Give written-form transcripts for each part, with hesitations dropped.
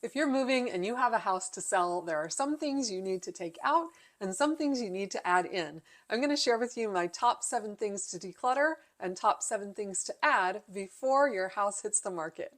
If you're moving and you have a house to sell, there are some things you need to take out and some things you need to add in. I'm going to share with you my top 7 things to declutter and top 7 things to add before your house hits the market.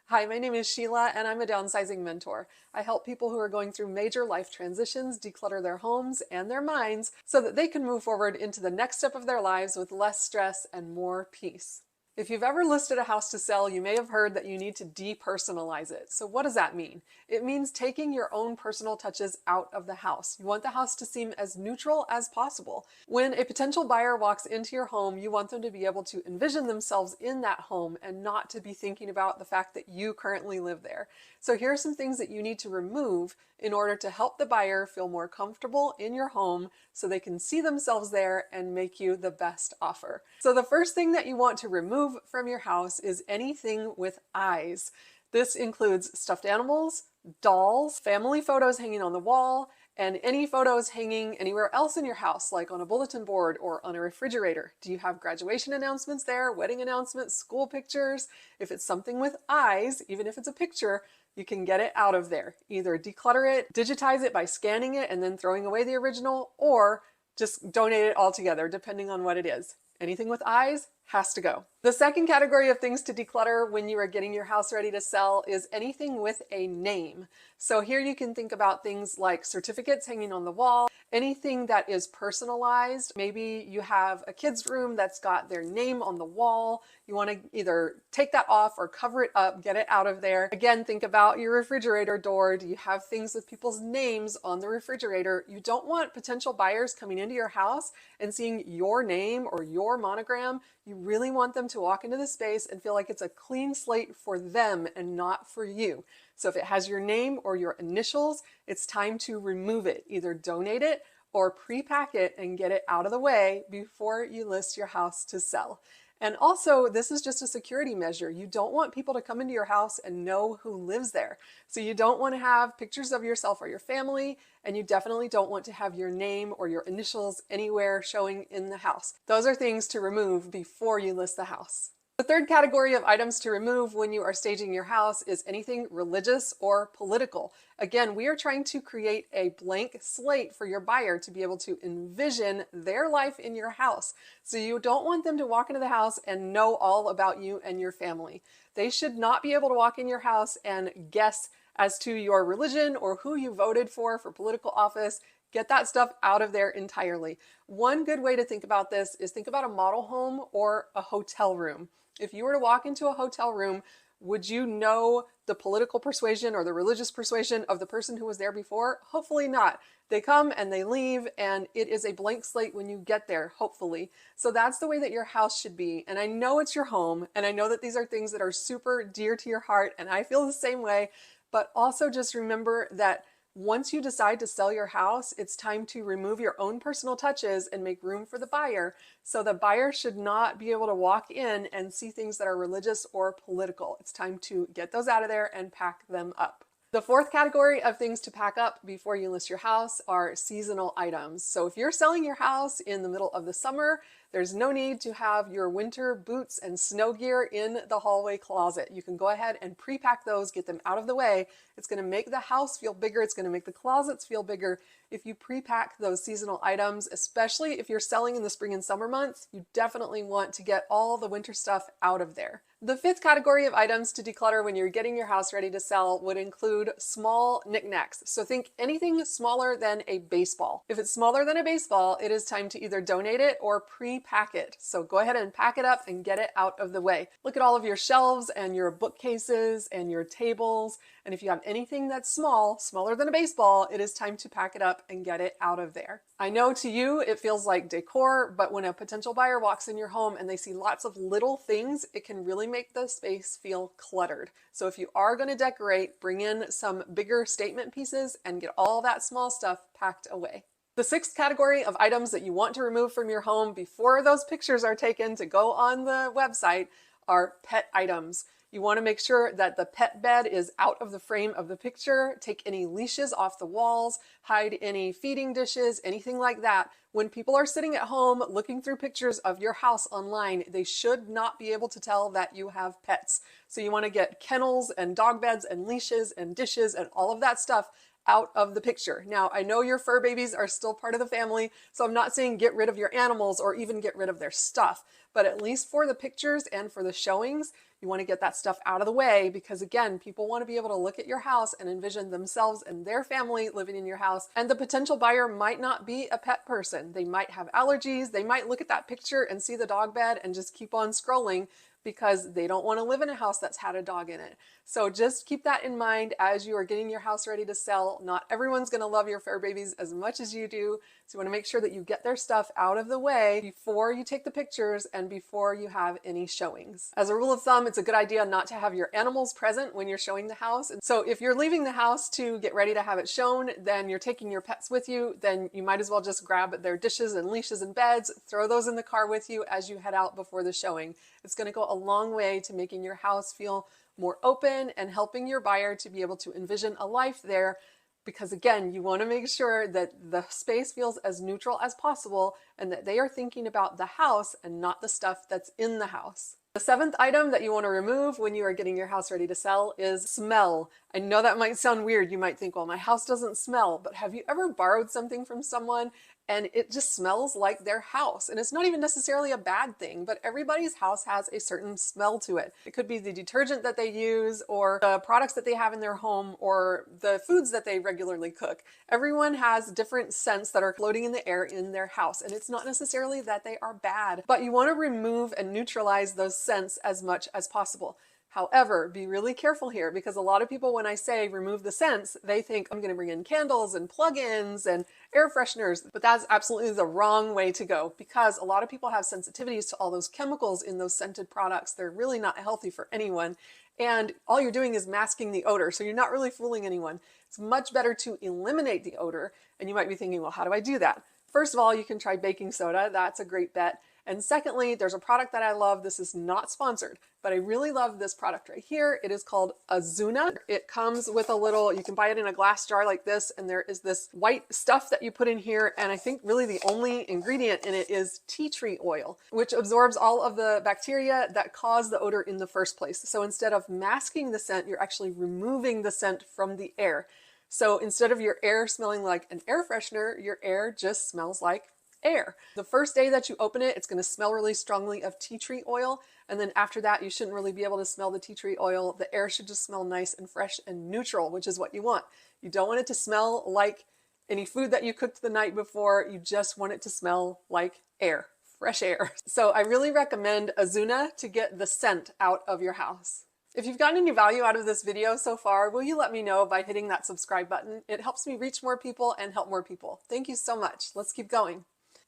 Hi, my name is Sheila and I'm a downsizing mentor. I help people who are going through major life transitions declutter their homes and their minds so that they can move forward into the next step of their lives with less stress and more peace. If you've ever listed a house to sell, you may have heard that you need to depersonalize it. So what does that mean? It means taking your own personal touches out of the house. You want the house to seem as neutral as possible. When a potential buyer walks into your home, you want them to be able to envision themselves in that home and not to be thinking about the fact that you currently live there. So here are some things that you need to remove in order to help the buyer feel more comfortable in your home so they can see themselves there and make you the best offer. So the first thing that you want to remove from your house is anything with eyes. This includes stuffed animals, dolls, family photos hanging on the wall, and any photos hanging anywhere else in your house, like on a bulletin board or on a refrigerator. Do you have graduation announcements there, wedding announcements, school pictures? If it's something with eyes, even if it's a picture, you can get it out of there. Either declutter it, digitize it by scanning it and then throwing away the original, or just donate it altogether, depending on what it is. Anything with eyes has to go. The second category of things to declutter when you are getting your house ready to sell is anything with a name. So here you can think about things like certificates hanging on the wall, anything that is personalized. Maybe you have a kid's room that's got their name on the wall. You want to either take that off or cover it up, get it out of there. Again, think about your refrigerator door. Do you have things with people's names on the refrigerator? You don't want potential buyers coming into your house and seeing your name or your monogram. You really want them to walk into the space and feel like it's a clean slate for them and not for you. So if it has your name or your initials, it's time to remove it. Either donate it or pre-pack it and get it out of the way before you list your house to sell. And also, this is just a security measure. You don't want people to come into your house and know who lives there. So you don't want to have pictures of yourself or your family, and you definitely don't want to have your name or your initials anywhere showing in the house. Those are things to remove before you list the house. The third category of items to remove when you are staging your house is anything religious or political. Again, we are trying to create a blank slate for your buyer to be able to envision their life in your house. So you don't want them to walk into the house and know all about you and your family. They should not be able to walk in your house and guess as to your religion or who you voted for political office. Get that stuff out of there entirely. One good way to think about this is think about a model home or a hotel room. If you were to walk into a hotel room, would you know the political persuasion or the religious persuasion of the person who was there before? Hopefully not. They come and they leave, and it is a blank slate when you get there, hopefully. So that's the way that your house should be. And I know it's your home, and I know that these are things that are super dear to your heart, and I feel the same way. But also just remember that once you decide to sell your house, it's time to remove your own personal touches and make room for the buyer. So the buyer should not be able to walk in and see things that are religious or political. It's time to get those out of there and pack them up. The fourth category of things to pack up before you list your house are seasonal items. So if you're selling your house in the middle of the summer, there's no need to have your winter boots and snow gear in the hallway closet. You can go ahead and pre-pack those, get them out of the way. It's going to make the house feel bigger. It's going to make the closets feel bigger. If you pre-pack those seasonal items, especially if you're selling in the spring and summer months, you definitely want to get all the winter stuff out of there. The fifth category of items to declutter when you're getting your house ready to sell would include small knickknacks. So think anything smaller than a baseball. If it's smaller than a baseball, it is time to either donate it or pre-pack it. So go ahead and pack it up and get it out of the way. Look at all of your shelves and your bookcases and your tables. And if you have anything that's small, smaller than a baseball, it is time to pack it up and get it out of there. I know to you it feels like decor, but when a potential buyer walks in your home and they see lots of little things, it can really make the space feel cluttered. So if you are going to decorate, bring in some bigger statement pieces and get all that small stuff packed away. The sixth category of items that you want to remove from your home before those pictures are taken to go on the website are pet items. You want to make sure that the pet bed is out of the frame of the picture. Take any leashes off the walls, hide any feeding dishes, anything like that. When people are sitting at home looking through pictures of your house online, they should not be able to tell that you have pets. So you want to get kennels and dog beds and leashes and dishes and all of that stuff out of the picture. Now, I know your fur babies are still part of the family, so I'm not saying get rid of your animals or even get rid of their stuff, but at least for the pictures and for the showings, you want to get that stuff out of the way because, again, people want to be able to look at your house and envision themselves and their family living in your house. And the potential buyer might not be a pet person. They might have allergies. They might look at that picture and see the dog bed and just keep on scrolling because they don't want to live in a house that's had a dog in it. So just keep that in mind as you are getting your house ready to sell. Not everyone's going to love your fur babies as much as you do. So you want to make sure that you get their stuff out of the way before you take the pictures and before you have any showings. As a rule of thumb, it's a good idea not to have your animals present when you're showing the house. And so if you're leaving the house to get ready to have it shown, then you're taking your pets with you, then you might as well just grab their dishes and leashes and beds, throw those in the car with you as you head out before the showing. It's going to go a long way to making your house feel more open and helping your buyer to be able to envision a life there. Because again, you want to make sure that the space feels as neutral as possible and that they are thinking about the house and not the stuff that's in the house. The seventh item that you want to remove when you are getting your house ready to sell is smell. I know that might sound weird. You might think, well, my house doesn't smell, but have you ever borrowed something from someone and it just smells like their house? And it's not even necessarily a bad thing, but everybody's house has a certain smell to it. It could be the detergent that they use or the products that they have in their home or the foods that they regularly cook. Everyone has different scents that are floating in the air in their house, and it's not necessarily that they are bad, but you want to remove and neutralize those scents as much as possible. However, be really careful here because a lot of people, when I say remove the scents, they think I'm going to bring in candles and plug-ins and air fresheners, but that's absolutely the wrong way to go because a lot of people have sensitivities to all those chemicals in those scented products. They're really not healthy for anyone. And all you're doing is masking the odor. So you're not really fooling anyone. It's much better to eliminate the odor. And you might be thinking, well, how do I do that? First of all, you can try baking soda. That's a great bet. And secondly, there's a product that I love. This is not sponsored, but I really love this product right here. It is called Azuna. It comes with a little, you can buy it in a glass jar like this, and there is this white stuff that you put in here. And I think really the only ingredient in it is tea tree oil, which absorbs all of the bacteria that cause the odor in the first place. So instead of masking the scent, you're actually removing the scent from the air. So instead of your air smelling like an air freshener, your air just smells like air. The first day that you open it, it's going to smell really strongly of tea tree oil. And then after that, you shouldn't really be able to smell the tea tree oil. The air should just smell nice and fresh and neutral, which is what you want. You don't want it to smell like any food that you cooked the night before. You just want it to smell like air, fresh air. So I really recommend Azuna to get the scent out of your house. If you've gotten any value out of this video so far, will you let me know by hitting that subscribe button? It helps me reach more people and help more people. Thank you so much. Let's keep going.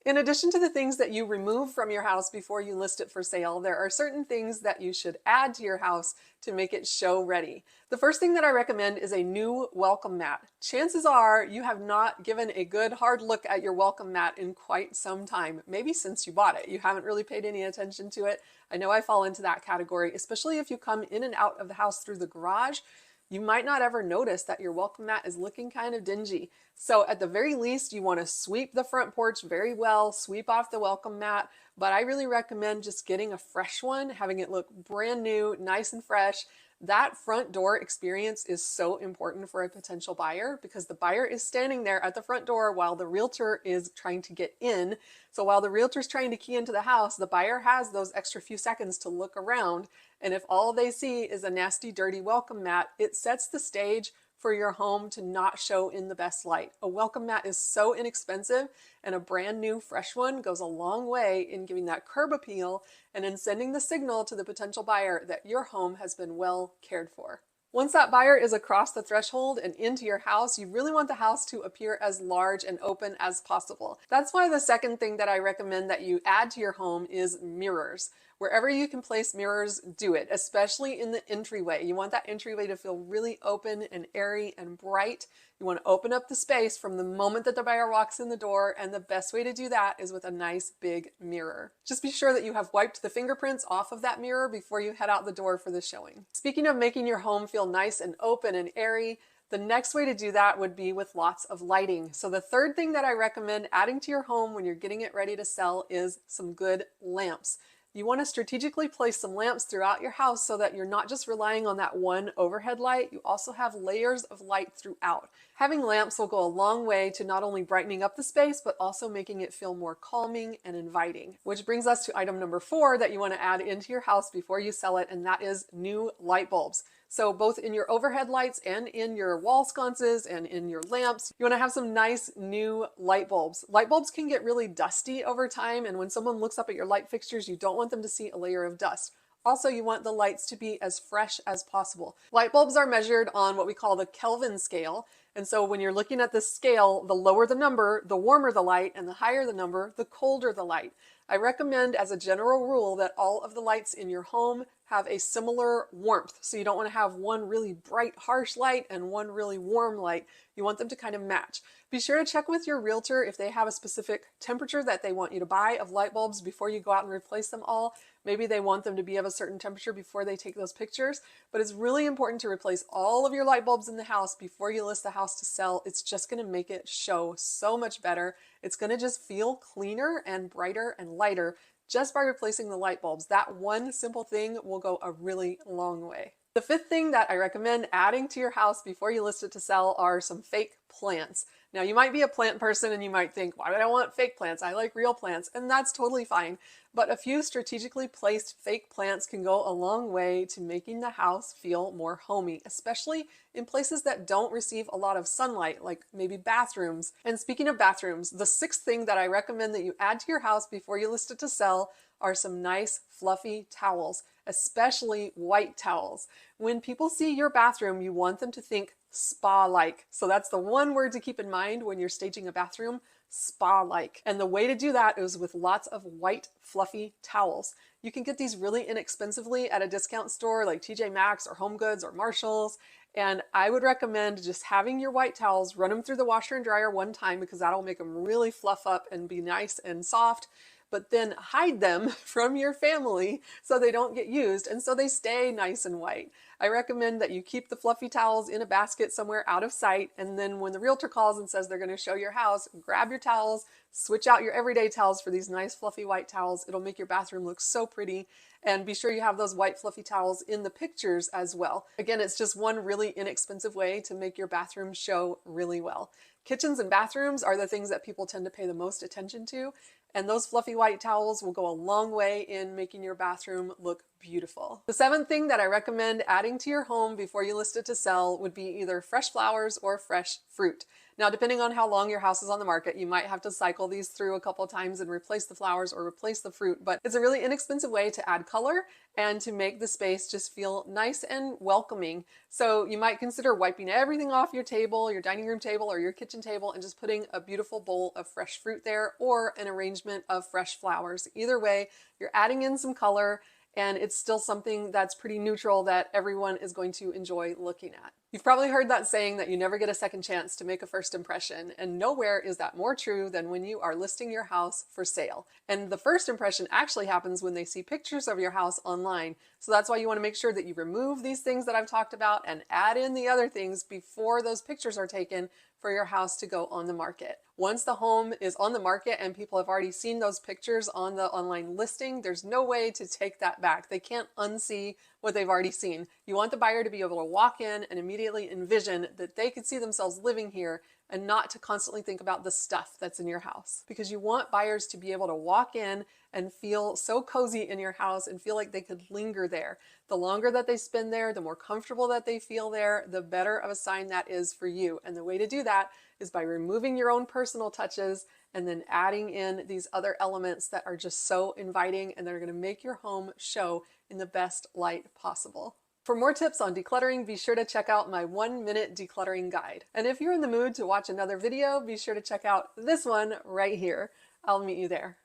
In addition to the things that you remove from your house before you list it for sale, there are certain things that you should add to your house to make it show ready. The first thing that I recommend is a new welcome mat. Chances are you have not given a good hard look at your welcome mat in quite some time. Maybe since you bought it, you haven't really paid any attention to it. I know I fall into that category, especially if you come in and out of the house through the garage. You might not ever notice that your welcome mat is looking kind of dingy. So at the very least, you want to sweep the front porch very well, sweep off the welcome mat, but I really recommend just getting a fresh one, having it look brand new, nice and fresh. That front door experience is so important for a potential buyer because the buyer is standing there at the front door while the realtor is trying to get in. So while the realtor is trying to key into the house, the buyer has those extra few seconds to look around. And if all they see is a nasty, dirty welcome mat, it sets the stage for your home to not show in the best light. A welcome mat is so inexpensive, and a brand new fresh one goes a long way in giving that curb appeal and in sending the signal to the potential buyer that your home has been well cared for. Once that buyer is across the threshold and into your house, you really want the house to appear as large and open as possible. That's why the second thing that I recommend that you add to your home is mirrors. Wherever you can place mirrors, do it, especially in the entryway. You want that entryway to feel really open and airy and bright. You want to open up the space from the moment that the buyer walks in the door, and the best way to do that is with a nice big mirror. Just be sure that you have wiped the fingerprints off of that mirror before you head out the door for the showing. Speaking of making your home feel nice and open and airy, the next way to do that would be with lots of lighting. So the third thing that I recommend adding to your home when you're getting it ready to sell is some good lamps. You want to strategically place some lamps throughout your house so that you're not just relying on that one overhead light, you also have layers of light throughout. Having lamps will go a long way to not only brightening up the space, but also making it feel more calming and inviting. Which brings us to item number 4 that you want to add into your house before you sell it, and that is new light bulbs. So both in your overhead lights and in your wall sconces and in your lamps, you want to have some nice new light bulbs. Light bulbs can get really dusty over time, and when someone looks up at your light fixtures, you don't want them to see a layer of dust. Also, you want the lights to be as fresh as possible. Light bulbs are measured on what we call the Kelvin scale. And so when you're looking at this scale, the lower the number, the warmer the light, and the higher the number, the colder the light. I recommend as a general rule that all of the lights in your home have a similar warmth. So you don't want to have one really bright, harsh light and one really warm light. You want them to kind of match. Be sure to check with your realtor if they have a specific temperature that they want you to buy of light bulbs before you go out and replace them all. Maybe they want them to be of a certain temperature before they take those pictures, but it's really important to replace all of your light bulbs in the house before you list the house to sell. It's just going to make it show so much better. It's going to just feel cleaner and brighter and lighter just by replacing the light bulbs. That one simple thing will go a really long way. The fifth thing that I recommend adding to your house before you list it to sell are some fake plants. Now, you might be a plant person and you might think, why would I want fake plants? I like real plants, and that's totally fine. But a few strategically placed fake plants can go a long way to making the house feel more homey, especially in places that don't receive a lot of sunlight, like maybe bathrooms. And speaking of bathrooms, the sixth thing that I recommend that you add to your house before you list it to sell are some nice fluffy towels, especially white towels. When people see your bathroom, you want them to think spa-like. So that's the one word to keep in mind when you're staging a bathroom, spa-like. And the way to do that is with lots of white fluffy towels. You can get these really inexpensively at a discount store like TJ Maxx or Home Goods or Marshalls. And I would recommend just having your white towels, run them through the washer and dryer one time because that'll make them really fluff up and be nice and soft. But then hide them from your family so they don't get used and so they stay nice and white. I recommend that you keep the fluffy towels in a basket somewhere out of sight, and then when the realtor calls and says they're going to show your house, grab your towels, switch out your everyday towels for these nice fluffy white towels. It'll make your bathroom look so pretty, and be sure you have those white fluffy towels in the pictures as well. Again, it's just one really inexpensive way to make your bathroom show really well. Kitchens and bathrooms are the things that people tend to pay the most attention to, and those fluffy white towels will go a long way in making your bathroom look beautiful. The seventh thing that I recommend adding to your home before you list it to sell would be either fresh flowers or fresh fruit. Now, depending on how long your house is on the market, you might have to cycle these through a couple of times and replace the flowers or replace the fruit, but it's a really inexpensive way to add color and to make the space just feel nice and welcoming. So you might consider wiping everything off your table, your dining room table or your kitchen table, and just putting a beautiful bowl of fresh fruit there or an arrangement of fresh flowers. Either way, you're adding in some color, and it's still something that's pretty neutral that everyone is going to enjoy looking at. You've probably heard that saying that you never get a second chance to make a first impression, and nowhere is that more true than when you are listing your house for sale. And the first impression actually happens when they see pictures of your house online. So that's why you want to make sure that you remove these things that I've talked about and add in the other things before those pictures are taken for your house to go on the market. Once the home is on the market and people have already seen those pictures on the online listing, there's no way to take that back. They can't unsee what they've already seen. You want the buyer to be able to walk in and immediately envision that they could see themselves living here and not to constantly think about the stuff that's in your house. Because you want buyers to be able to walk in and feel so cozy in your house and feel like they could linger there. The longer that they spend there, the more comfortable that they feel there, the better of a sign that is for you. And the way to do that is by removing your own personal touches and then adding in these other elements that are just so inviting and that are going to make your home show in the best light possible. For more tips on decluttering, be sure to check out my 1-minute decluttering guide. And if you're in the mood to watch another video, be sure to check out this one right here. I'll meet you there.